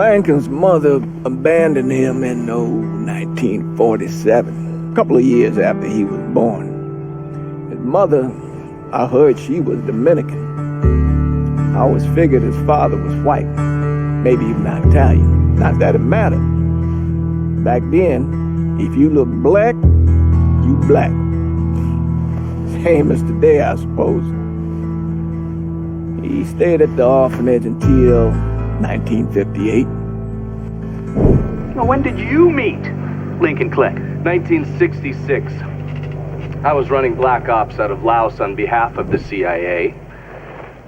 Lankin's mother abandoned him in 1947, a couple of years after he was born. His mother, I heard she was Dominican. I always figured his father was white, maybe even Italian. Not that it mattered. Back then, if you look black, you black. Same as today, I suppose. He stayed at the orphanage until 1958. Now, when did you meet Lincoln Click? 1966. I was running black ops out of Laos on behalf of the CIA.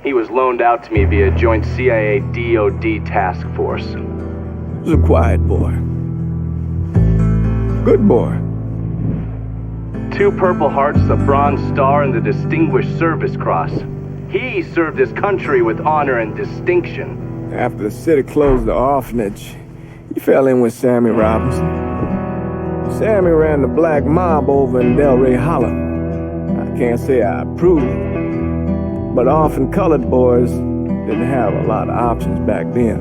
He was loaned out to me via joint CIA-DOD task force. He was a quiet boy. Good boy. 2 Purple Hearts, a Bronze Star, and the Distinguished Service Cross. He served his country with honor and distinction. After the city closed the orphanage, he fell in with Sammy Robinson. Sammy ran the black mob over in Delray Hollow. I can't say I approve, but orphan colored boys didn't have a lot of options back then.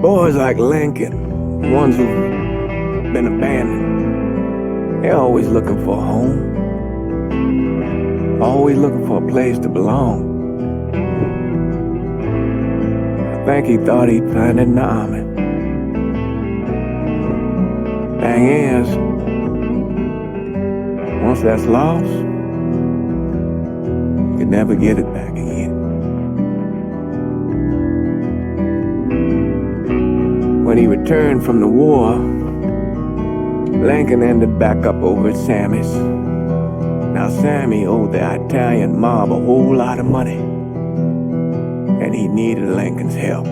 Boys like Lincoln, ones who've been abandoned, they're always looking for a home. Always looking for a place to belong. I think he thought he'd find it in the army. Thing is, once that's lost, you can never get it back again. When he returned from the war, Lincoln ended back up over at Sammy's. Now Sammy owed the Italian mob a whole lot of money, and he needed Lincoln's help.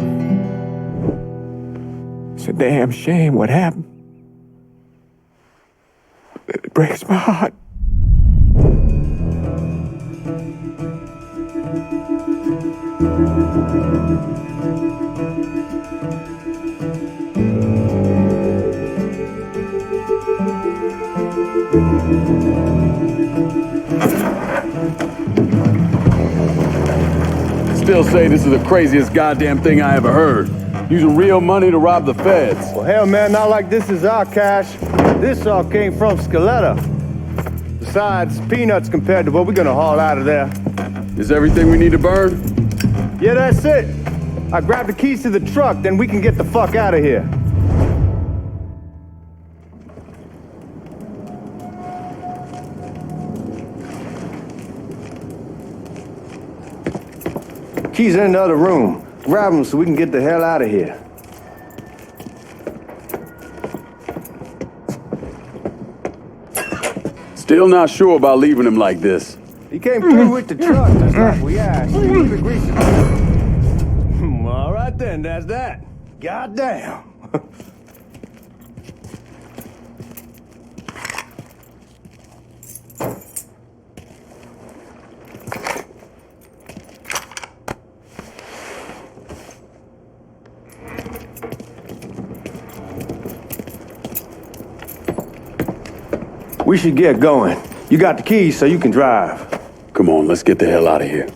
It's a damn shame what happened. It breaks my heart. Still say this is the craziest goddamn thing I ever heard. Using real money to rob the feds. Well, hell, man, not like this is our cash. This all came from Scaletta. Besides, peanuts compared to what we're gonna haul out of there. Is everything we need to burn? Yeah, that's it. I grabbed the keys to the truck, then we can get the fuck out of here. Keys in the other room. Grab them so we can get the hell out of here. Still not sure about leaving him like this. He came through with the truck just like we asked. Keep it greasy. All right then, that's that. Goddamn. We should get going. You got the keys so you can drive. Come on, let's get the hell out of here.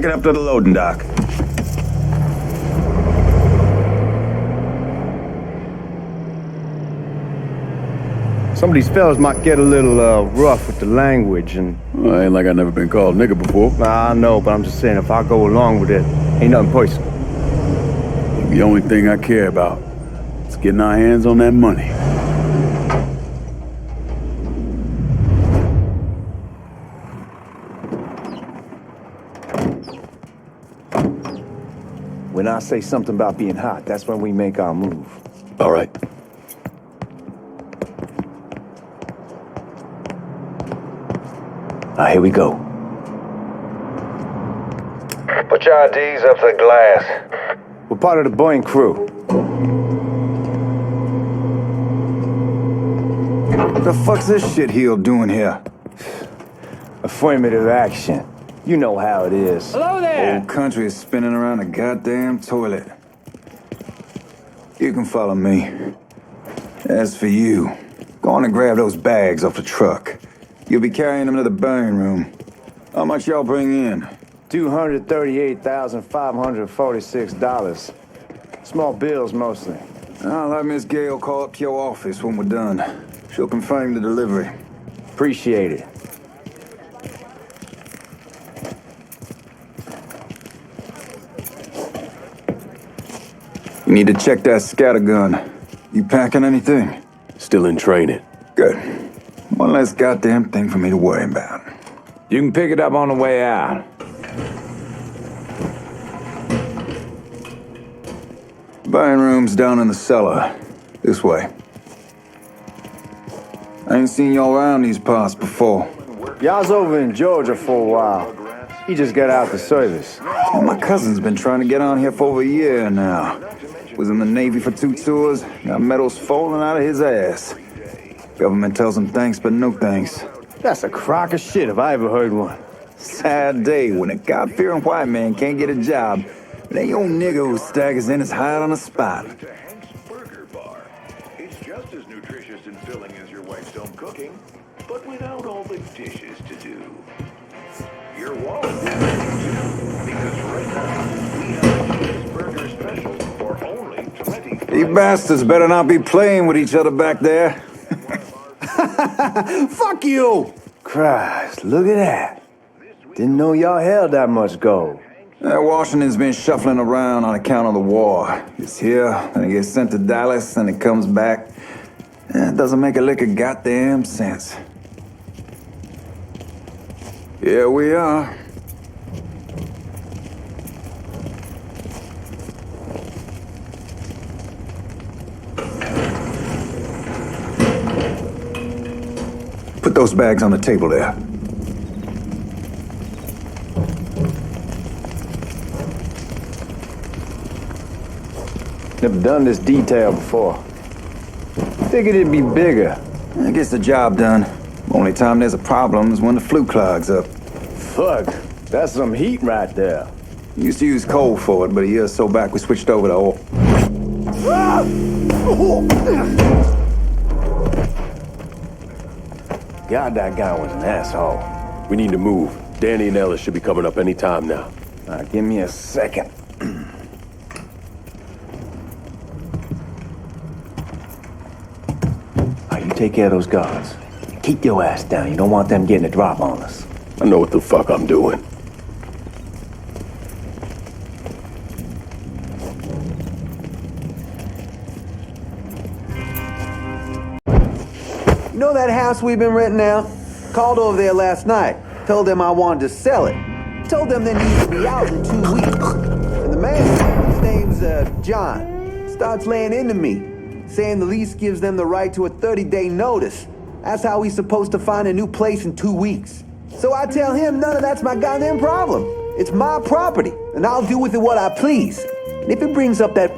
Back it up to the loading dock. Some of these fellas might get a little rough with the language, and Well, ain't like I never been called nigga before. I know, but I'm just saying, if I go along with it, ain't nothing personal. The only thing I care about is getting our hands on that money. When I say something about being hot, that's when we make our move. All right. Here we go. Put your IDs up to the glass. We're part of the Boeing crew. What the fuck's this shitheel doing here? Affirmative action. You know how it is. Hello there! Whole country is spinning around a goddamn toilet. You can follow me. As for you, go on and grab those bags off the truck. You'll be carrying them to the burn room. How much y'all bring in? $238,546. Small bills, mostly. I'll let Miss Gale call up to your office when we're done. She'll confirm the delivery. Appreciate it. You need to check that scattergun. You packing anything? Still in training. Good. One less goddamn thing for me to worry about. You can pick it up on the way out. Burn room's down in the cellar. This way. I ain't seen y'all around these parts before. Y'all's over in Georgia for a while. He just got out the service. Well, my cousin's been trying to get on here for over a year now. Was in the Navy for 2 tours, got medals falling out of his ass. Government tells him thanks, but no thanks. That's a crock of shit if I ever heard one. Sad day when a God-fearing white man can't get a job. And that old nigga who staggers in is hired on the spot. Burger Bar. It's just as nutritious and filling as your wife's home cooking, but without all the dishes to do. Your wallet will thank you, because right now we have a cheeseburger special for only 20. You bastards better not be playing with each other back there. Fuck you! Christ, look at that. Didn't know y'all held that much gold. Washington's been shuffling around on account of the war. It's here, and it gets sent to Dallas, and it comes back. It doesn't make a lick of goddamn sense. Here we are. Put those bags on the table there. Never done this detail before. Figured it'd be bigger. It gets the job done. Only time there's a problem is when the flue clogs up. Fuck, that's some heat right there. Used to use coal for it, but a year or so back we switched over to oil. God, that guy was an asshole. We need to move. Danny and Ellis should be coming up any time now. Give me a second. You take care of those guards. Keep your ass down. You don't want them getting a drop on us. I know what the fuck I'm doing. You know that house we've been renting out? Called over there last night. Told them I wanted to sell it. Told them they need to be out in 2 weeks. And the man, his name's John, starts laying into me, saying the lease gives them the right to a 30-day notice. That's how he's supposed to find a new place in 2 weeks. So I tell him none of that's my goddamn problem. It's my property, and I'll do with it what I please. And if it brings up that...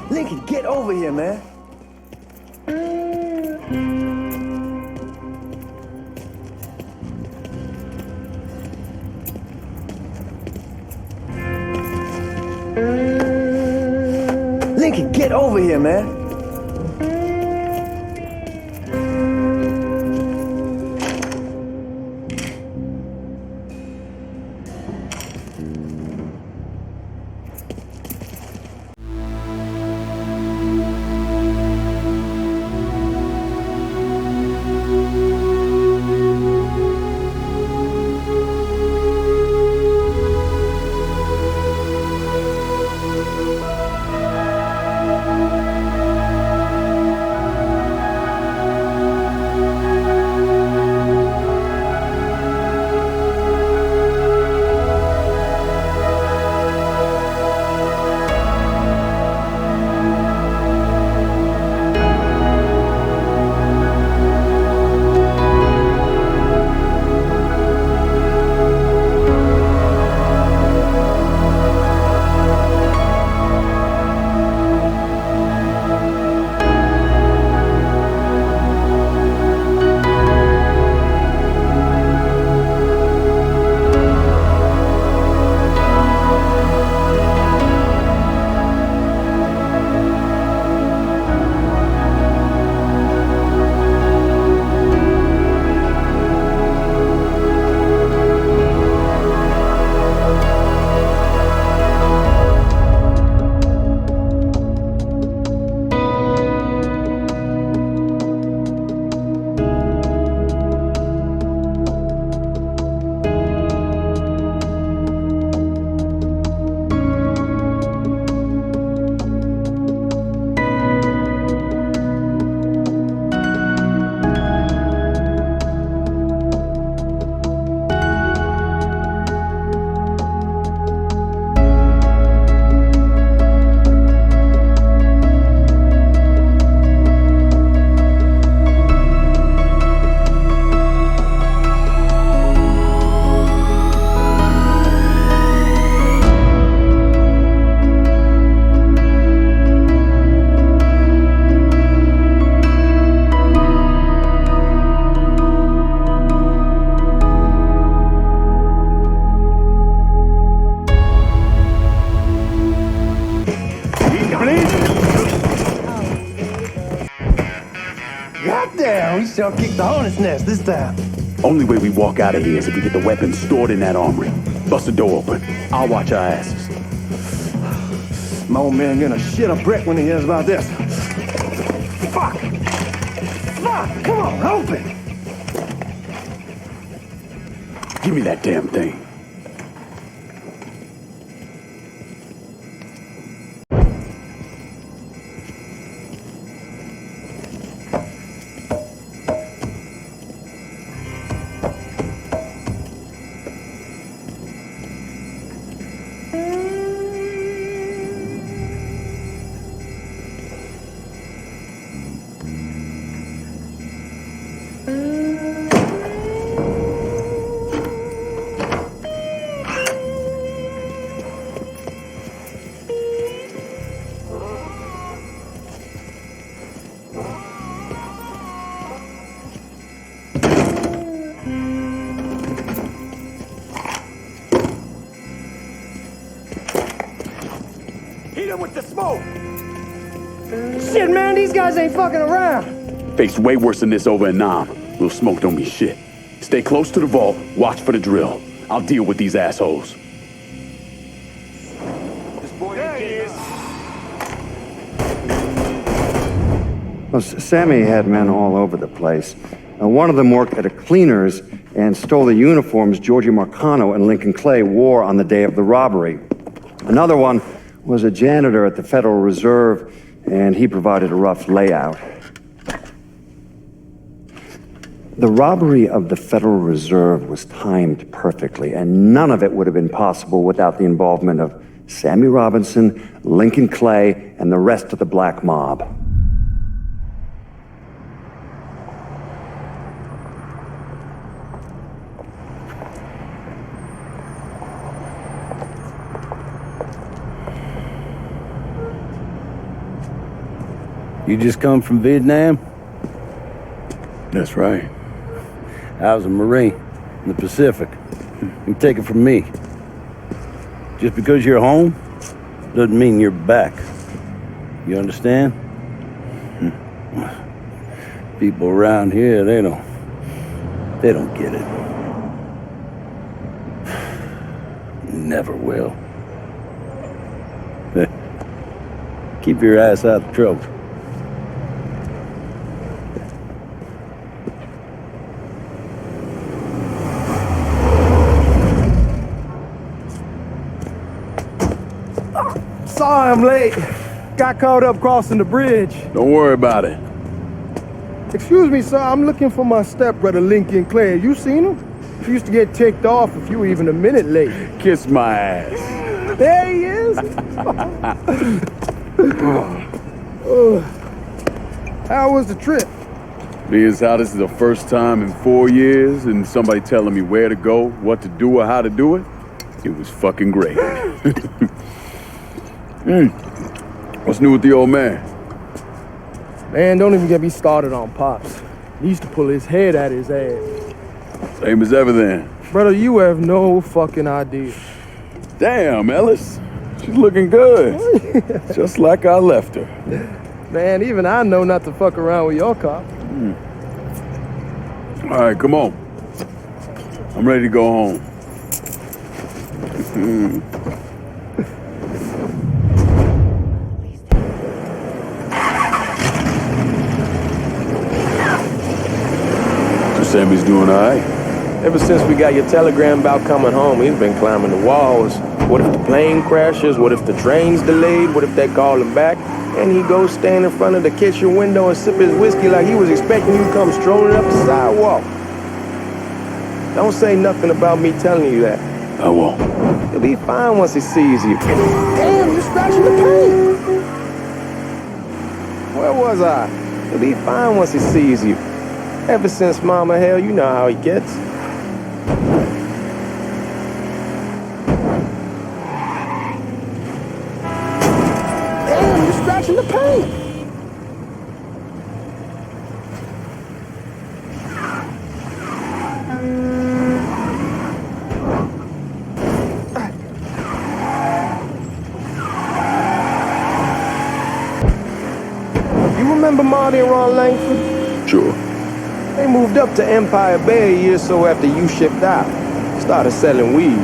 Lincoln, get over here, man. Lincoln, get over here, man. least y'all kicked the hornet's nest this time. Only way we walk out of here is if we get the weapons stored in that armory. Bust the door open. I'll watch our asses. My old man gonna shit a brick when he hears about this. Fuck! Fuck! Come on, open! Give me that damn thing. With the smoke! Shit, man, these guys ain't fucking around. Faced way worse than this over in Nam. Little smoke don't mean shit. Stay close to the vault, watch for the drill. I'll deal with these assholes. There he is. Well, Sammy had men all over the place. One of them worked at a cleaner's and stole the uniforms Georgie Marcano and Lincoln Clay wore on the day of the robbery. Another one was a janitor at the Federal Reserve, and he provided a rough layout. The robbery of the Federal Reserve was timed perfectly, and none of it would have been possible without the involvement of Sammy Robinson, Lincoln Clay, and the rest of the black mob. You just come from Vietnam? That's right. I was a Marine in the Pacific. You take it from me. Just because you're home doesn't mean you're back. You understand? People around here, they don't get it. Never will. Keep your ass out of trouble. Sorry I'm late. Got caught up crossing the bridge. Don't worry about it. Excuse me, sir. I'm looking for my stepbrother, Lincoln Clay. You seen him? He used to get ticked off if you were even a minute late. Kiss my ass. There he is. How was the trip? Being as how this is the first time in 4 years and somebody telling me where to go, what to do, or how to do it, it was fucking great. What's new with the old man? Man, don't even get me started on Pops. He used to pull his head out his ass. Same as ever then. Brother, you have no fucking idea. Damn, Ellis. She's looking good. Just like I left her. Man, even I know not to fuck around with your cop. All right, come on. I'm ready to go home. Sammy's doing all right. Ever since we got your telegram about coming home, he's been climbing the walls. What if the plane crashes? What if the train's delayed? What if they call him back? And he goes stand in front of the kitchen window and sip his whiskey like he was expecting you to come strolling up the sidewalk. Don't say nothing about me telling you that. I won't. He'll be fine once he sees you. Damn, you're scratching the paint. Where was I? He'll be fine once he sees you. Ever since Mama, hell, you know how he gets. Damn, you're scratching the paint. You remember Marty and Ron Langford? Sure. They moved up to Empire Bay a year or so after you shipped out. Started selling weed.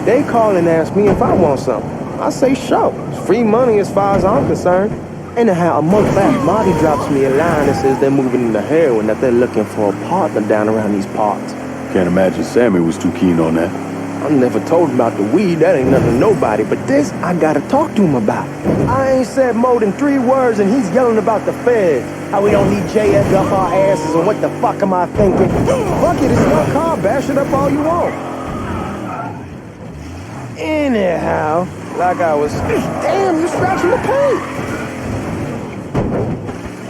They call and ask me if I want something. I say, sure. It's free money as far as I'm concerned. Anyhow, a month back, Marty drops me a line that says they're moving into heroin, that they're looking for a partner down around these parts. Can't imagine Sammy was too keen on that. I never told him about the weed, that ain't nothing to nobody, but this I gotta talk to him about. I ain't said more than 3 words and he's yelling about the feds. How we don't need J.Ed up our asses and what the fuck am I thinking? Fuck it, it's your car, bash it up all you want. Anyhow, like I was, damn, you're scratching the paint.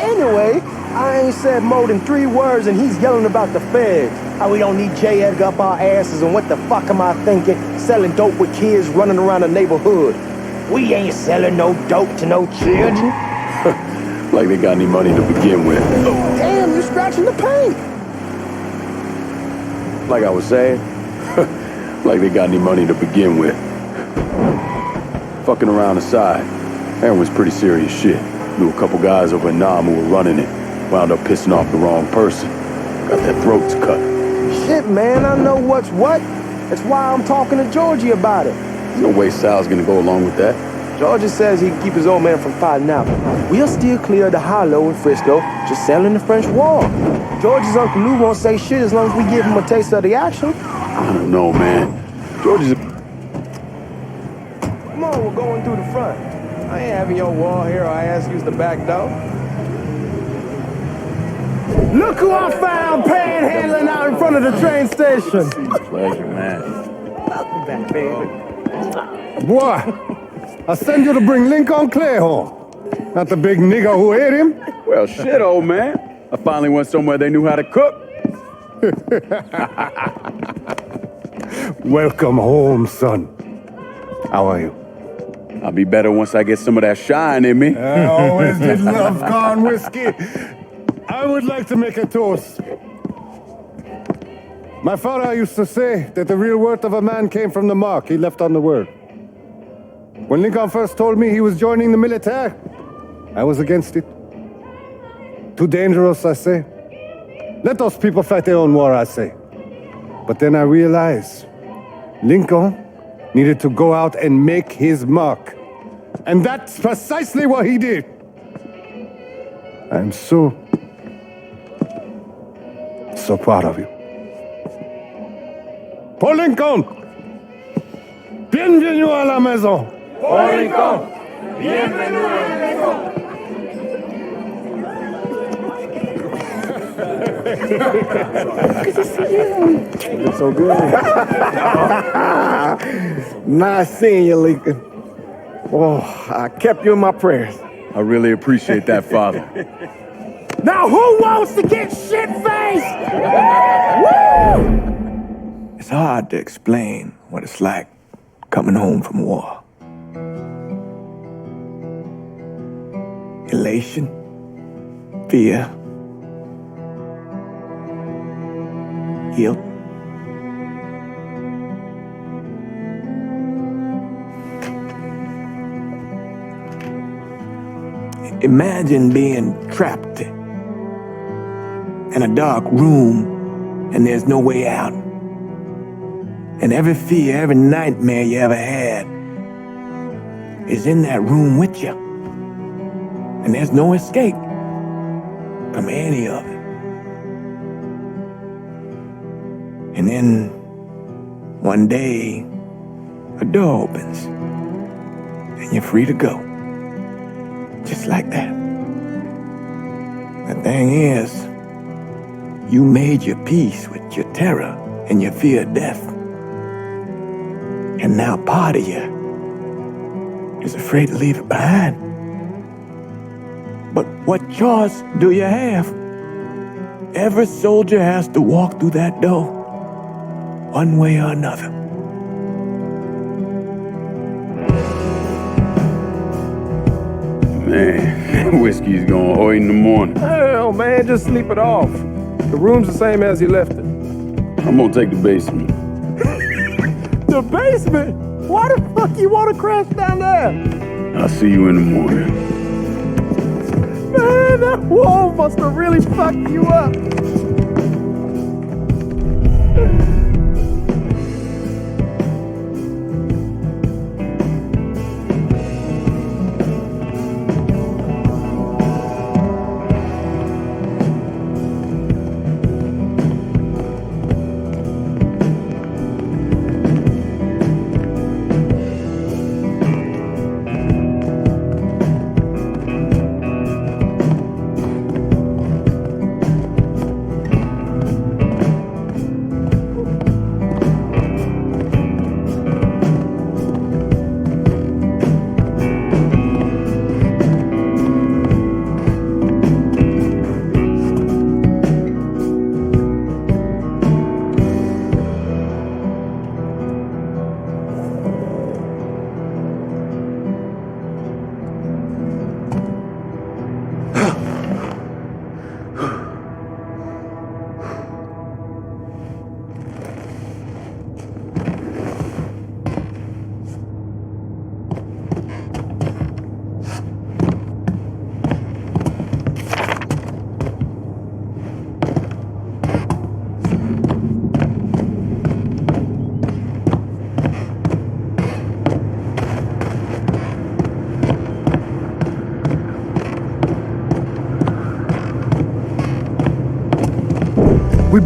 Anyway, I ain't said more than 3 words and he's yelling about the feds. How we don't need J.Ed up our asses and what the fuck am I thinking? Selling dope with kids running around the neighborhood. We ain't selling no dope to no children. Like they got any money to begin with. Damn, you're scratching the paint. Like I was saying, like they got any money to begin with. Fucking around aside, Aaron was pretty serious shit. Knew a couple guys over in Nam who were running it. Wound up pissing off the wrong person. Got their throats cut. Shit, man, I know what's what. That's why I'm talking to Georgie about it. There's no way Sal's gonna go along with that. Georgie says he can keep his old man from fighting out. We'll still clear the hollow in Frisco, just selling the French War. Georgie's Uncle Lou won't say shit as long as we give him a taste of the action. I don't know, man. Georgie's a... Come on, we're going through the front. I ain't having your wall here or I ask use the back door. Look who I found panhandling out in front of the train station. Pleasure, man. Welcome back, baby. Boy, I send you to bring Lincoln Clay home. Not the big nigga who ate him. Well, shit, old man. I finally went somewhere they knew how to cook. Welcome home, son. How are you? I'll be better once I get some of that shine in me. I always did love corn whiskey. I would like to make a toast. My father used to say that the real worth of a man came from the mark he left on the world. When Lincoln first told me he was joining the military, I was against it. Too dangerous, I say. Let those people fight their own war, I say. But then I realized Lincoln needed to go out and make his mark. And that's precisely what he did. I'm so proud of you. Paul Lincoln! Bienvenue à la maison! Paul Lincoln! Bienvenue à la maison! Good to see you. You look so good. Nice seeing you, Lincoln. Oh, I kept you in my prayers. I really appreciate that, Father. Now who wants to get shit-faced? Woo! It's hard to explain what it's like coming home from war. Elation, fear, guilt. Imagine being trapped in a dark room and there's no way out. And every fear, every nightmare you ever had is in that room with you. And there's no escape from any of it. And then one day, a door opens and you're free to go. Just like that. The thing is, you made your peace with your terror and your fear of death. And now part of you is afraid to leave it behind. But what choice do you have? Every soldier has to walk through that door, one way or another. Man, whiskey's going hoy in the morning. Hell, man, just sleep it off. The room's the same as you left it. I'm gonna take the basement. The basement? Why the fuck you want to crash down there? I'll see you in the morning. Man, that wall must have really fucked you up.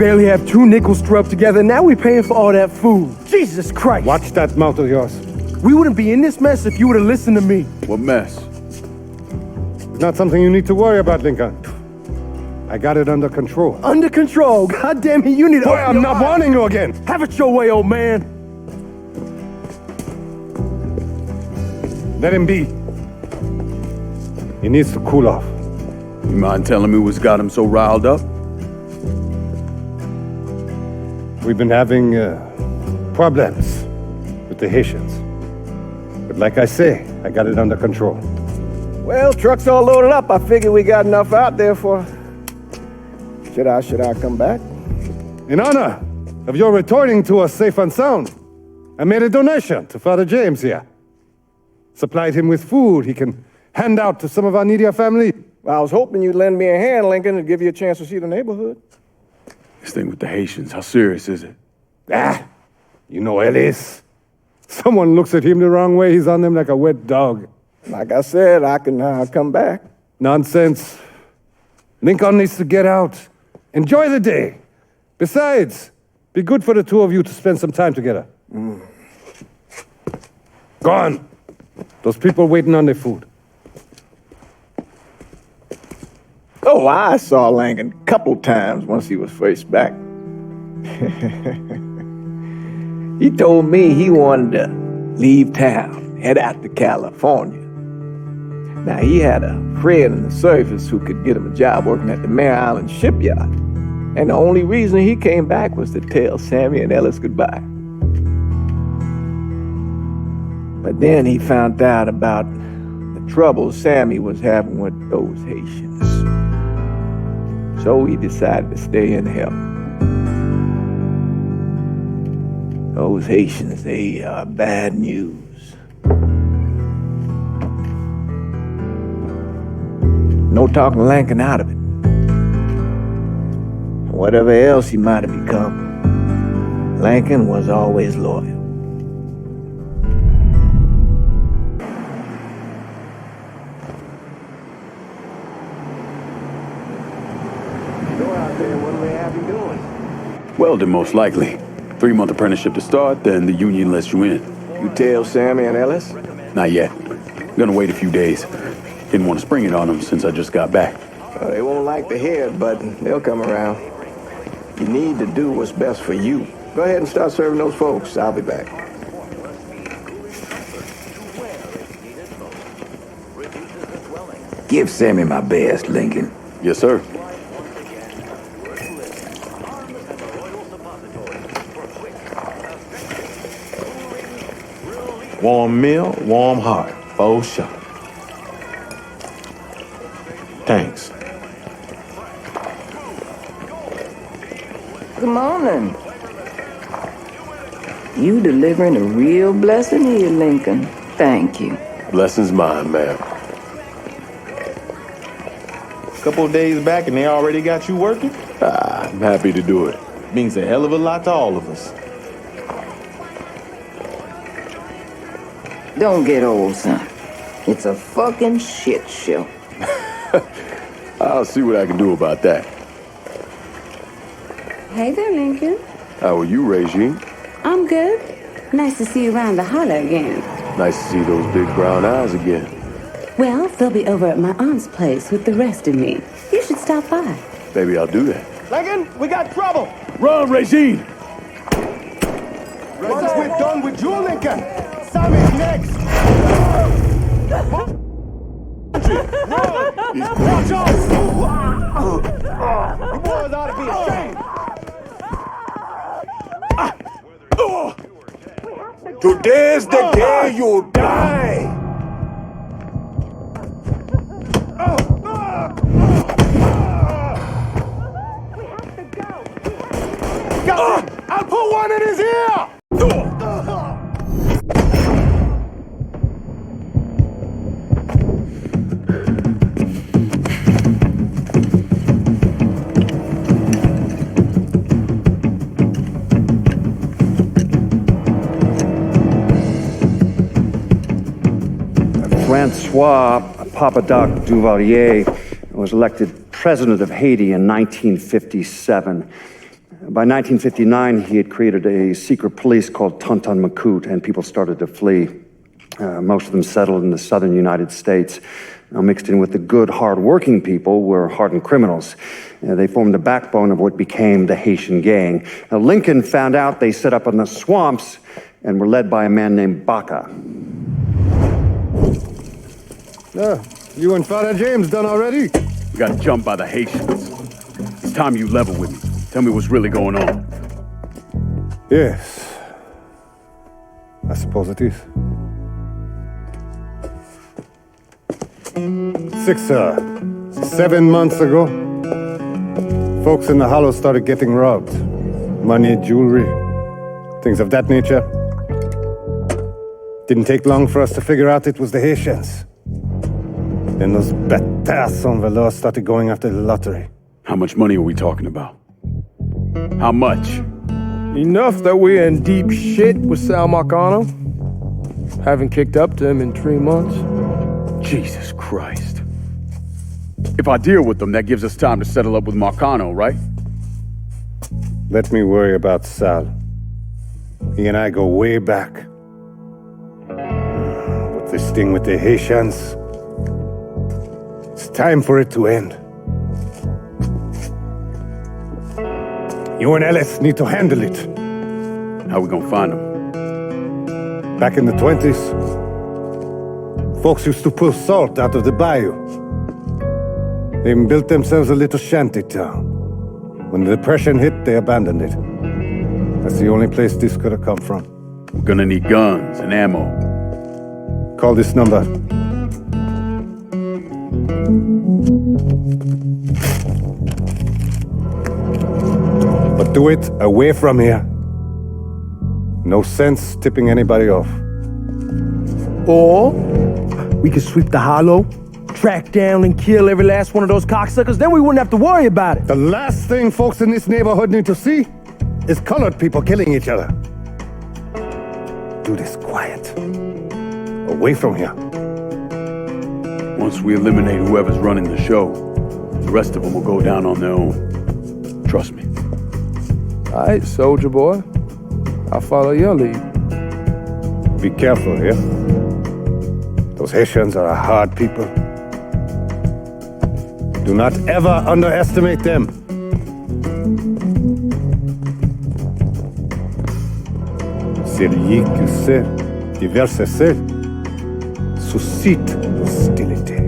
barely have 2 nickels to rub together, now we paying for all that food. Jesus Christ. Watch that mouth of yours. We wouldn't be in this mess if you would have listened to me. What mess? It's not something you need to worry about, Lincoln. I got it under control. Under control. God damn it, you need to... Boy, I'm not warning you again. Have it your way, old man. Let him be. He needs to cool off. You mind telling me what's got him so riled up? We've been having problems with the Haitians. But like I say, I got it under control. Well, truck's all loaded up. I figure we got enough out there for... Should I come back? In honor of your returning to us safe and sound, I made a donation to Father James here. Supplied him with food he can hand out to some of our needier family. Well, I was hoping you'd lend me a hand, Lincoln, and give you a chance to see the neighborhood. This thing with the Haitians, how serious is it? You know Ellis. Someone looks at him the wrong way, he's on them like a wet dog. Like I said, I can come back. Nonsense. Lincoln needs to get out. Enjoy the day. Besides, be good for the two of you to spend some time together. Go on. Those people waiting on their food. Oh, I saw Lincoln a couple times once he was first back. He told me he wanted to leave town, head out to California. Now, he had a friend in the service who could get him a job working at the Mare Island shipyard. And the only reason he came back was to tell Sammy and Ellis goodbye. But then he found out about the trouble Sammy was having with those Haitians. So he decided to stay and help. Those Haitians, they are bad news. No talking Lincoln out of it. Whatever else he might have become, Lincoln was always loyal. Go out there, what do they have you doing? Welding, most likely. 3-month apprenticeship to start, then the union lets you in. You tell Sammy and Ellis? Not yet. Gonna wait a few days. Didn't want to spring it on them since I just got back. They won't like to hear it, but they'll come around. You need to do what's best for you. Go ahead and start serving those folks. I'll be back. Give Sammy my best, Lincoln. Yes, sir. Warm meal, warm heart. For sure. Thanks. Good morning. You delivering a real blessing here, Lincoln. Thank you. Blessing's mine, ma'am. Couple of days back and they already got you working? I'm happy to do it. Means a hell of a lot to all of us. Don't get old, son. It's a fucking shit show. I'll see what I can do about that. Hey there, Lincoln. How are you, Regine? I'm good. Nice to see you around the holler again. Nice to see those big brown eyes again. Well, they'll be over at my aunt's place with the rest of me. You should stop by. Maybe I'll do that. Lincoln, we got trouble. Run, Regine! Once we're done with you, Lincoln, Sammy's next. Watch out! You boys ought to be ashamed. Today's the day you die! I'll put one in his ear! Francois Papadoc Duvalier was elected president of Haiti in 1957. By 1959, he had created a secret police called Tonton Macoute, and people started to flee. Most of them settled in the southern United States. Now, mixed in with the good, hard-working people were hardened criminals. They formed the backbone of what became the Haitian gang. Now, Lincoln found out they set up in the swamps and were led by a man named Baca. You and Father James done already? We got jumped by the Haitians. It's time you level with me. Tell me what's really going on. Yes. I suppose it is. 7 months ago, folks in the Hollow started getting robbed. Money, jewelry, things of that nature. Didn't take long for us to figure out it was the Haitians. Then those bâtards en velours started going after the lottery. How much money are we talking about? How much? Enough that we're in deep shit with Sal Marcano. Haven't kicked up to him in 3 months. Jesus Christ. If I deal with them, that gives us time to settle up with Marcano, right? Let me worry about Sal. He and I go way back. But this thing with the Haitians, it's time for it to end. You and Ellis need to handle it. How we gonna find them? Back in the 20s, folks used to pull salt out of the bayou. They even built themselves a little shanty town. When the Depression hit, they abandoned it. That's the only place this could have come from. We're gonna need guns and ammo. Call this number. But do it away from here. No sense tipping anybody off. Or we could sweep the Hollow, track down and kill every last one of those cocksuckers, then we wouldn't have to worry about it. The last thing folks in this neighborhood need to see is colored people killing each other. Do this quiet. Away from here. Once we eliminate whoever's running the show, the rest of them will go down on their own. Trust me. All right, soldier boy. I'll follow your lead. Be careful here. Those Haitians are a hard people. Do not ever underestimate them. Celui qui sait diverser suscite hostilité.